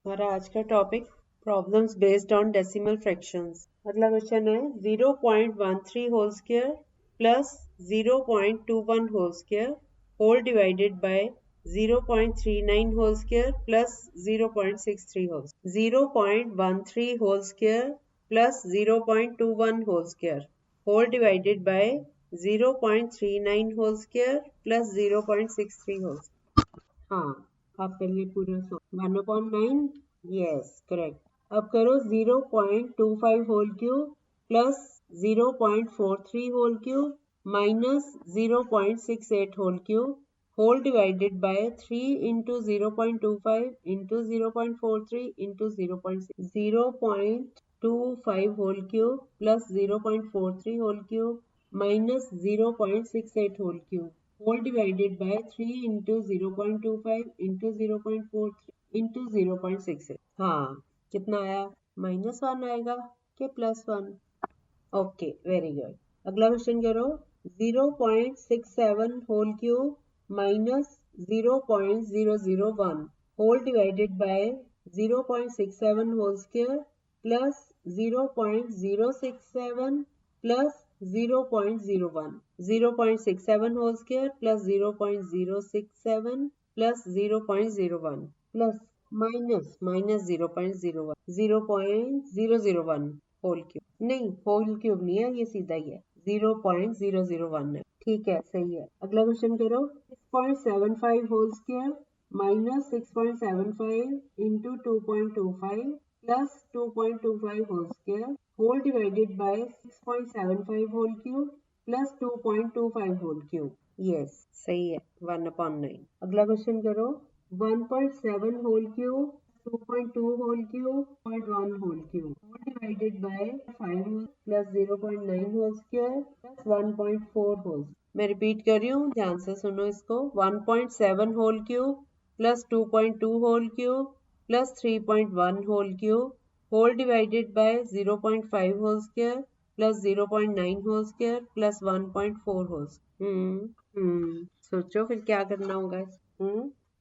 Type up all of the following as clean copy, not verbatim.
हमारा आज का topic problems based on decimal fractions. अगला क्वेश्चन है 0.13 whole square plus 0.21 whole square whole divided by 0.39 whole square plus 0.63 whole 0.13 whole square plus 0.21 whole square whole divided by 0.39 whole square plus 0.63 whole. हाँ, आप कर लिए पूरा 1/9। Yes correct. अब करो 0.25 whole cube plus 0.43 whole cube minus 0.68 whole cube whole divided by 3 into 0.25 into 0.43 into 0.25 whole cube plus 0.43 whole cube minus 0.68 whole cube whole divided by 3 into 0.25 into 0.43 into 0.68। हाँ, कितना आया? -1 आएगा कि +1? Okay, very good. अगला question करो 0.67 whole cube minus 0.001 whole divided by 0.67 whole square plus 0.067 plus 0.01 0.67 whole square plus 0.067 plus 0.01 plus minus 0.01 0.001 whole cube नहीं, whole cube नहीं है, ये सीधा ही है 0.001 है। ठीक है, सही है। अगला क्वेश्चन करो 6.75 whole square minus 6.75 into 2.25 plus 2.25 whole square whole divided by 6.75 whole cube plus 2.25 whole cube. Yes सही है 1/9। अगला क्वेश्चन करो 1.7 whole cube 2.2 whole cube 0.1 whole cube whole divided by 5 whole plus 0.9 whole square plus 1.4 whole. मैं repeat कर रही हूँ, ध्यान से सुनो इसको। 1.7 whole cube plus 2.2 whole cube plus 3.1 whole cube whole divided by 0.5 whole square plus 0.9 whole square plus 1.4 whole. सोचो फिर क्या करना होगा।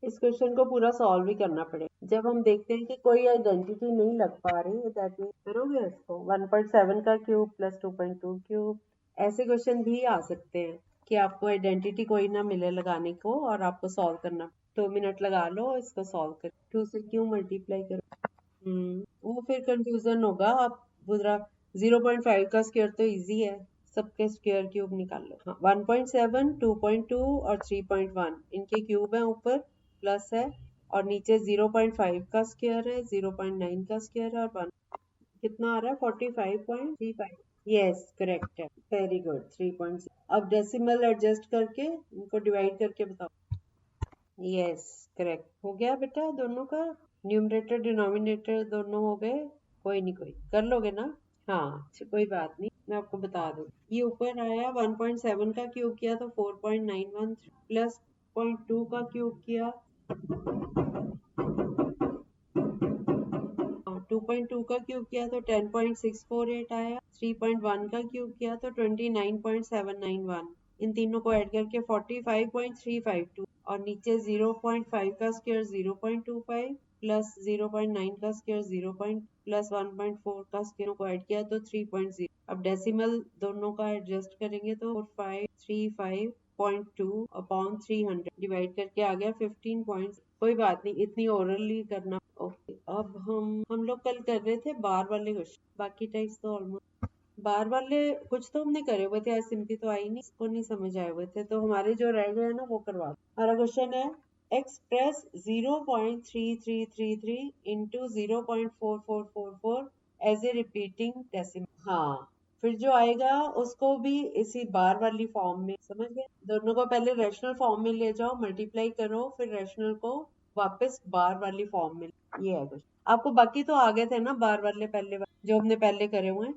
इस क्वेश्चन को पूरा सॉल्व ही करना पड़ेगा। जब हम देखते हैं कि कोई आइडेंटिटी नहीं लग पा रही, दैट मीन करोगे इसको 1.7 का क्यूब प्लस 2.2 क्यूब। ऐसे क्वेश्चन भी आ सकते हैं कि आपको आइडेंटिटी कोई ना मिले लगाने को और आपको सॉल्व करना। 2 मिनट लगा लो इसको सॉल्व कर। 2 से क्यों मल्टीप्लाई करो? वो फिर कंफ्यूजन होगा। आप पूरा 0.5 का स्क्वायर तो इजी है, सबके स्क्वायर क्यूब निकाल लो। हाँ, 1.7 2.2 और 3.1 इनके क्यूब है, ऊपर प्लस है और नीचे 0.5 का स्क्वायर है, 0.9 का स्क्वायर है और 1 कितना आ रहा है 45.35। यस करेक्ट है, वेरी गुड 3.0। अब डेसिमल एडजस्ट करके इनको डिवाइड करके बताओ। यस करेक्ट हो गया बेटा, दोनों का न्यूमरेटर डिनोमिनेटर दोनों हो गए। कोई नहीं, कोई कर लोगे ना? हाँ कोई बात नहीं, मैं आपको बता दूँ। ये ऊपर आया 1.7 का क्यूब किया तो 4.913 प्लस 0.2 का क्यूब किया 2.2 का क्यूब किया तो 10.648 आया। 3.1 का क्यूब किया तो 29.791। इन तीनों को ऐड करके 45.352 और नीचे 0.5 का स्क्वायर 0.25 प्लस 0.9 का स्क्वायर 0. प्लस 1.4 का स्क्वायर को ऐड किया तो 3.0। अब डेसिमल दोनों का एडजस्ट करेंगे तो 4535.2 अपॉन 300 डिवाइड करके आ गया 15 पॉइंट। कोई बात नहीं, इतनी ओरली करना। ओके, अब हम लोग कल कर रहे थे बार वाले क्वेश्चन, बाकी टाइप्स तो ऑलमोस्ट बार वाले कुछ तो हमने करे हुए थे, आज सिंपली तो आई नहीं, इसको नहीं समझ आए हुए थे, तो हमारे जो रह गए ना वो करवा। हमारा क्वेश्चन है express 0.3333 into 0.4444 as a repeating decimal. हाँ, फिर जो आएगा उसको भी इसी बार वाली फॉर्म में, समझ गए? दोनों को पहले रैशनल फॉर्म में ले जाओ, मल्टीप्लाई करो, फिर रैशनल को वापस बार वाली फॉर्म में। ये है कुछ आपको, बाकी तो आ गए थे ना बार वाले पहले जो हमने पहले करे हुए हैं।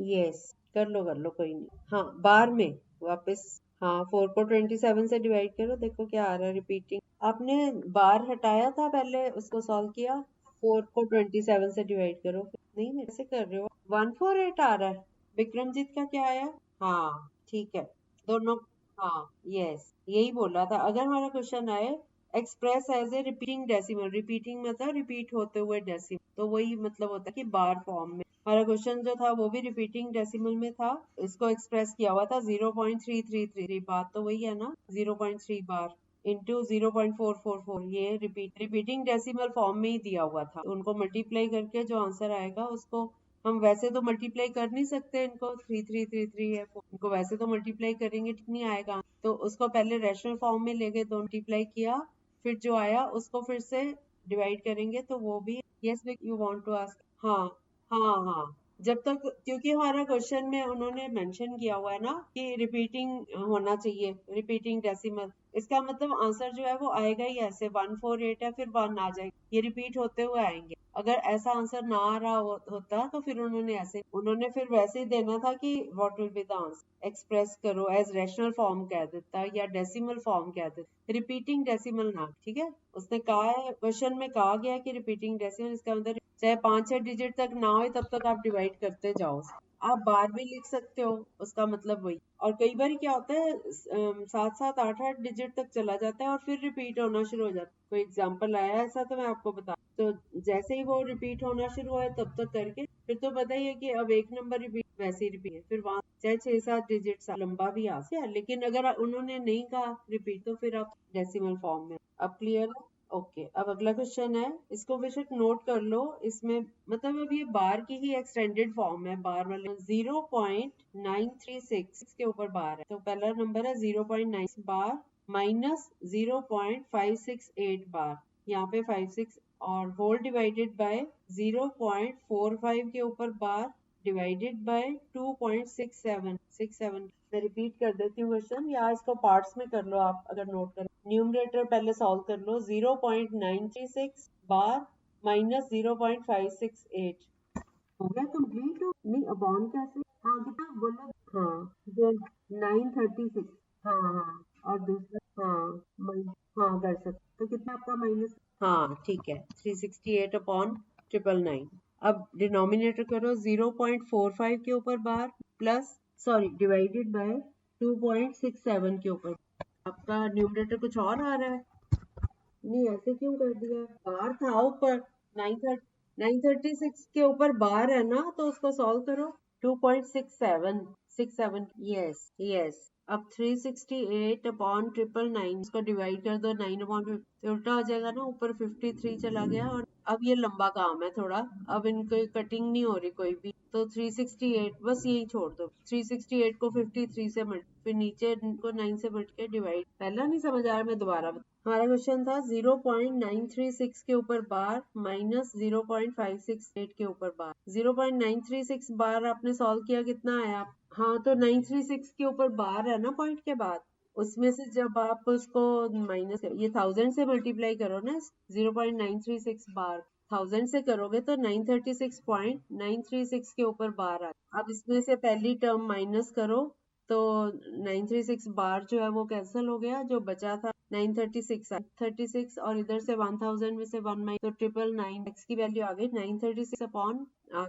यस कर लो कोई नहीं। हाँ बार में वापस। हाँ 4 को 27 से डिवाइड करो, देखो क्या आ रहा है। रिपीटिंग आपने बार हटाया था पहले, उसको सॉल्व किया। 4 को 27 से डिवाइड करो। नहीं मेरे से कर रहे हो। 148 आ रहा है। विक्रमजीत का क्या आया? हाँ ठीक है दोनों। हाँ यस यही बोला था, अगर हमारा क्वेश्चन आए express as a repeating decimal, repeating मतलब रिपीट होते हुए डेसिमल, तो वही मतलब होता है कि बार फॉर्म में। हमारा क्वेश्चन जो था वो भी रिपीटिंग डेसिमल में था, इसको एक्सप्रेस किया हुआ था 0.3333, बात तो वही है ना, 0.3 बार इंटू 0.444, ये रिपीटिंग डेसिमल फॉर्म में ही दिया हुआ था। उनको मल्टीप्लाई करके जो आंसर आएगा उसको हम वैसे तो मल्टीप्लाई कर नहीं सकते, इनको 3333 है, इनको वैसे तो मल्टीप्लाई करेंगे ठीक नहीं आएगा, तो उसको पहले रैशनल फॉर्म में ले गए, तो मल्टीप्लाई किया, फिर जो आया उसको फिर से डिवाइड करेंगे, तो वो भी। Yes you want to ask? हाँ हाँ हाँ, जब तक, क्योंकि हमारा क्वेश्चन में उन्होंने मेंशन किया हुआ है ना कि रिपीटिंग होना चाहिए, रिपीटिंग डेसिमल, इसका मतलब आंसर जो है वो आएगा ही ऐसे, 148 है फिर 1 आ जाएगा, ये रिपीट होते हुए आएंगे। अगर ऐसा आंसर ना आ रहा होता तो फिर उन्होंने फिर वैसे ही देना था कि what will be the answer, express करो एज रैशनल फॉर्म कह देता या डेसिमल फॉर्म कह देता, रिपीटिंग डेसिमल ना, ठीक है। उसने कहा है, क्वेश्चन में कहा गया कि रिपीटिंग डेसिमल, इसका मतलब चाहे 5-6 डिजिट तक ना हो तब तक आप डिवाइड करते जाओ। आप बार भी लिख सकते हो, उसका मतलब वही। और कई बार क्या होता है, 7-7 8-8 डिजिट तक चला जाता है और फिर रिपीट होना शुरू हो जाता है। कोई एग्जांपल आया ऐसा तो मैं आपको बता, तो जैसे ही वो रिपीट होना शुरू हुआ तब तक करके फिर तो पता ही है कि अब एक नंबर रिपीट वैसे ही रिपीट है, फिर वहां चाहे 6-7 डिजिट लंबा भी आ सकता है, लेकिन अगर उन्होंने नहीं कहा रिपीट तो फिर आप डेसिमल फॉर्म में। अब क्लियर है? ओके, अब अगला क्वेश्चन है, इसको बेशक नोट कर लो, इसमें मतलब अब ये बार की ही एक्सटेंडेड फॉर्म है, बार वाले 0.936 के ऊपर बार है, तो पहला नंबर है 0.9 बार माइनस 0.568 बार, यहाँ पे 56 और होल डिवाइडेड बाय 0.45 के ऊपर बार डिवाइडेड बाय 2.67 मैं रिपीट कर देती हूँ क्वेश्चन, या इसको पार्ट्स में कर लो आप अगर नोट कर। न्यूमरेटर पहले सॉल्व कर लो, 0.936 बार माइनस 0.568 हो गया कंप्लीट। नहीं अपॉन कैसे, हाँ कितना बोलो, हाँ जो 936, हाँ हाँ, और दूसरा हाँ हाँ कर सकते, तो कितना आपका माइनस, हाँ ठीक है, 368 अपॉन 999। अब डिनोमिनेटर करो 0.45 के ऊपर बार प्लस, सॉरी डिवाइडेड बाय 2.67 के ऊपर, आपका न्यूमरेटर कुछ और आ रहा है, नहीं ऐसे क्यों कर दिया, बार था ऊपर, 936 के ऊपर बार है ना, तो उसको सॉल्व करो, 2.67 यस यस। अब 368 अपॉन 999 इसको डिवाइड कर दो 9 अपॉन 50, उल्टा हो जाएगा ना, ऊपर 53 चला गया, और अब ये लंबा काम है थोड़ा, अब इनको कटिंग नहीं हो रही कोई भी, तो 368 बस यही छोड़ दो, 368 को 53 से मल्ट, फिर नीचे इनको 9 से मल्ट के डिवाइड, पहला नहीं समझ आ रहा मैं दोबारा हमारा क्वेश्चन था 0.936 के ऊपर बार माइनस 0.568 के ऊपर बार, 0.936 बार आपने सॉल्व किया, कितना आया, हाँ तो 936 के ऊपर बार है ना पॉइंट के बाद, उसमें से जब आप उसको माइनस ये 1000 से मल्टीप्लाई करो ना, 0.936 बार 1000 से करोगे तो 936.936 के ऊपर बार आ, अब इसमें से पहली टर्म माइनस करो, तो 936 बार जो है वो कैंसिल हो गया, जो बचा था 936 और इधर से 1000 में से 1 माइनस, तो 999 x की वैल्यू आ गई 936 अपॉन, आ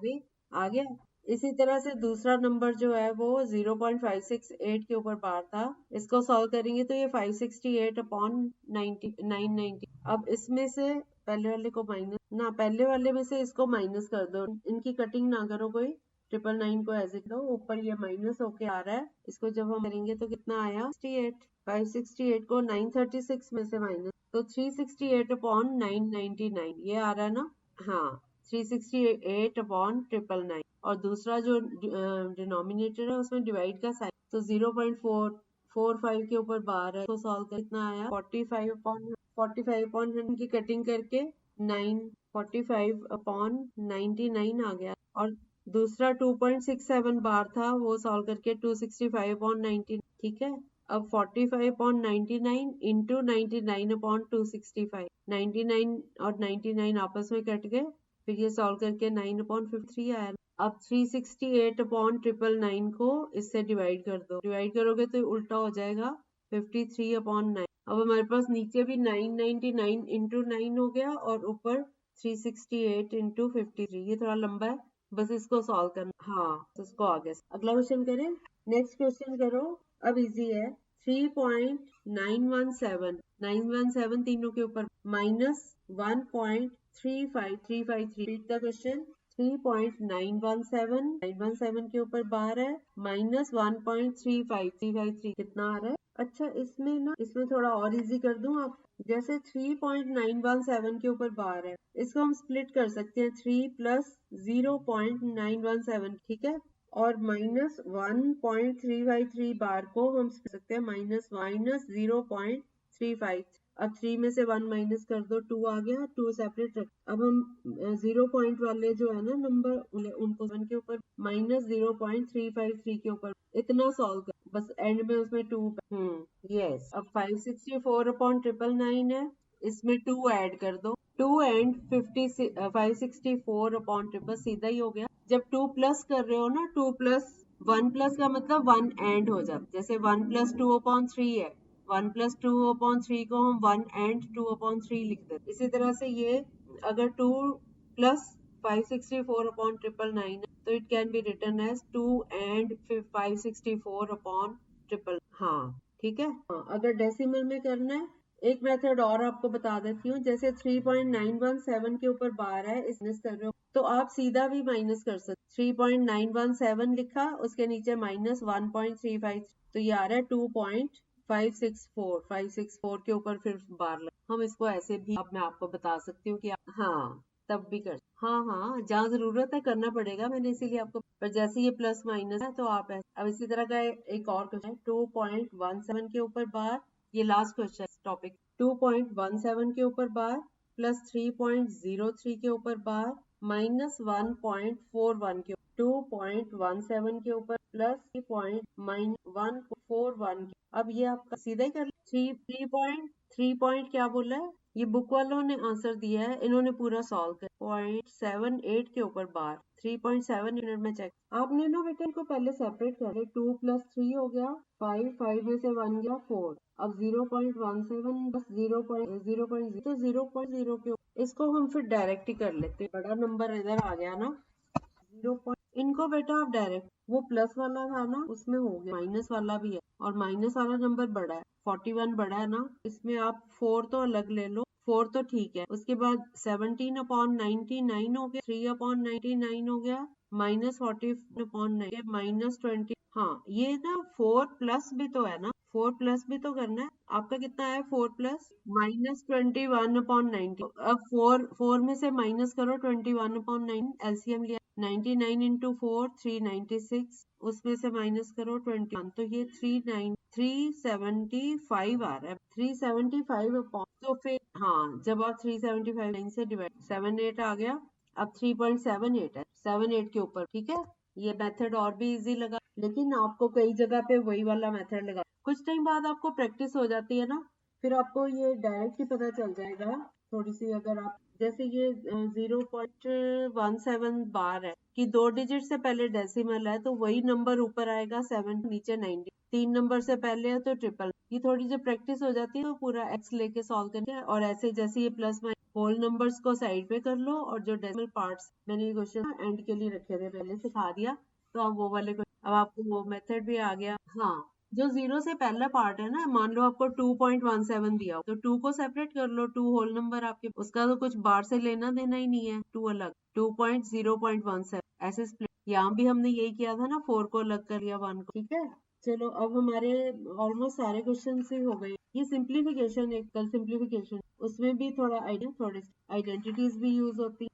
गया। इसी तरह से दूसरा नंबर जो है वो 0.568 के ऊपर बार था, इसको सॉल्व करेंगे तो ये 568 अपॉन 990, अब इसमें से पहले वाले को माइनस ना, पहले वाले में से इसको माइनस कर दो, इनकी कटिंग ना करो कोई, 999 को ऐसे लो, ऊपर ये माइनस होके आ रहा है, इसको जब हम करेंगे तो कितना आया 68, 568 को 936 में से माइनस, तो 368 अपॉन 999 ये आ रहा है ना, हाँ 368 अपॉन 999, और दूसरा जो डिनोमिनेटर है उसमें डिवाइड का साइन, तो 0.445 के ऊपर बार है, तो सॉल्व कर कितना आया 45 अपॉन 100 की कटिंग करके 945 अपॉन 99 आ गया, और दूसरा 2.67 बार था वो सॉल्व करके 265 अपॉन 19, ठीक है। अब 45 अपॉन 99 इंटू 99 अपॉन 265, 99 और 99 आपस में कट गए, फिर ये सॉल्व करके 9 अपॉन 53 आया। अब 368 अपॉन 999 को इससे डिवाइड कर दो, डिवाइड करोगे तो उल्टा हो जाएगा 53 अपॉन 9, अब हमारे पास नीचे भी 999 इंटू 9 हो गया और ऊपर 368 इंटू 53, ये थोड़ा लंबा है, बस इसको सॉल्व करना, हाँ तो इसको आगे अगला क्वेश्चन करें, नेक्स्ट क्वेश्चन करो, अब इजी है, 3.917 तीनों के ऊपर माइनस 1.35353 रिपीट द क्वेश्चन 3.917 के ऊपर बार है माइनस 1.35353 कितना आ रहा है। अच्छा इसमें थोड़ा और इजी कर दूं आप जैसे 3.917 के ऊपर बार है इसको हम स्प्लिट कर सकते हैं 3 प्लस 0.917 ठीक है और माइनस 1.353 बार को हम कर सकते हैं माइनस 0.35 अब 3 में से 1 माइनस कर दो 2 आ गया 2 सेपरेट रख अब हम 0 पॉइंट वाले जो है ना नंबर उनको 1 के ऊपर माइनस 0.353 के ऊपर इतना सॉल्व कर बस एंड में उसमें 2 यस अब 564/999 है इसमें 2 ऐड कर दो 2 एंड 564/ट्रिपल सीधा ही हो गया जब 2 प्लस कर रहे हो ना 2 प्लस 1 प्लस का मतलब 1 एंड हो जाता जैसे 1 प्लस 2/3 है 1 प्लस 2/3 को हम 1 एंड 2/3 लिख देते इसी तरह से ये अगर 2 प्लस 564/999 तो it can be written as 2 and 564/ट्रिपल हाँ ठीक है हाँ, अगर डेसिमल में करना है एक मेथड और आपको बता देती हूँ जैसे 3.917 के ऊपर बार है इसमें कर रहे हो तो आप सीधा भी माइनस कर सकते 3.917 लिखा उसके नीचे माइनस 1.35 तो ये आ रहा है 2.564 के ऊपर फिर बार लगा हम इसको ऐसे भी अब मैं आपको बता सकती हूँ कि हाँ तब भी कर हाँ जहाँ जरूरत है करना पड़ेगा मैंने इसीलिए आपको पर जैसे ये प्लस माइनस है तो आप अब इसी तरह का एक और क्वेश्चन 2.17 के ऊपर बार ये लास्ट क्वेश्चन टॉपिक 2.17 के ऊपर बार प्लस 3.03 के ऊपर बार माइनस 1.41 के 2.17 के ऊपर प्लस 3.141 अब ये आपका सीधा ही कर 3 पॉइंट क्या बोला है ये बुक वालों ने आंसर दिया है इन्होंने पूरा सॉल्व कर 0.78 के ऊपर बार 3.7 मिनट में चेक आपने ना बेटा इनको पहले सेपरेट कर ले 2 प्लस 3 हो गया 5 में से 1 गया 4 अब 0.17 बस 0.0 तो 0.0 के इसको हम फिर डायरेक्ट ही कर लेते हैं बड़ा नंबर इधर आ गया ना 0. इनको बेटा आप डायरेक्ट वो प्लस वाला था ना उसमें हो गया माइनस वाला भी है और माइनस वाला नंबर बड़ा है 41 बड़ा है ना इसमें आप 4 तो अलग ले लो 4 तो ठीक है उसके बाद 17/99 हो गया 3/99 हो गया माइनस 40/9 माइनस 20 हाँ ये ना 4 प्लस भी तो है ना 4 प्लस भी तो करना है आपका कितना है 4 प्लस माइनस 21/90 अब 4 में से माइनस करो 21/9 एलसीएम लिया 99 into 4 396 उसमें से माइनस करो 21 तो ये 375 आ रहा है 375 तो फिर हाँ जब आप 375 से डिवाइड 78 आ गया अब 3.78 है 78 के ऊपर ठीक है ये मेथड और भी इजी लगा लेकिन आपको कई जगह पे वही वाला मेथड लगा कुछ टाइम बाद आपको प्रैक्टिस हो जाती है ना फिर आपको ये डायरेक्ट ही पता चल जाएगा थोड़ी सी अगर आप जैसे ये 0.17 बार है कि 2 डिजिट से पहले डेसिमल है तो वही नंबर ऊपर आएगा 7 नीचे 90 3 नंबर से पहले है तो ट्रिपल ये थोड़ी जो प्रैक्टिस हो जाती है तो पूरा एक्स लेके सॉल्व करके और ऐसे जैसे ये प्लस माइनस होल नंबर्स को साइड पे कर लो और जो डेसिमल पार्ट्स मैंने ये क्वेश्चन एंड के लिए रखे थे पहले सिखा दिया तो आप वो वाले अब आपको वो मेथड भी आ गया हाँ जो 0 से पहला पार्ट है ना मान लो आपको 2.17 दिया हो तो 2 को सेपरेट कर लो 2 होल नंबर आपके उसका तो कुछ बार से लेना देना ही नहीं है 2 अलग 2.0.17 ऐसे स्प्लिट यहाँ भी हमने यही किया था ना 4 को अलग कर लिया 1 को ठीक है चलो अब हमारे ऑलमोस्ट सारे क्वेश्चन ही हो गए ये सिंप्लीफिकेशन एक कल सिंप्लीफिकेशन उसमें भी थोड़ा आइडिया थोड़े आइडेंटिटीज भी यूज होती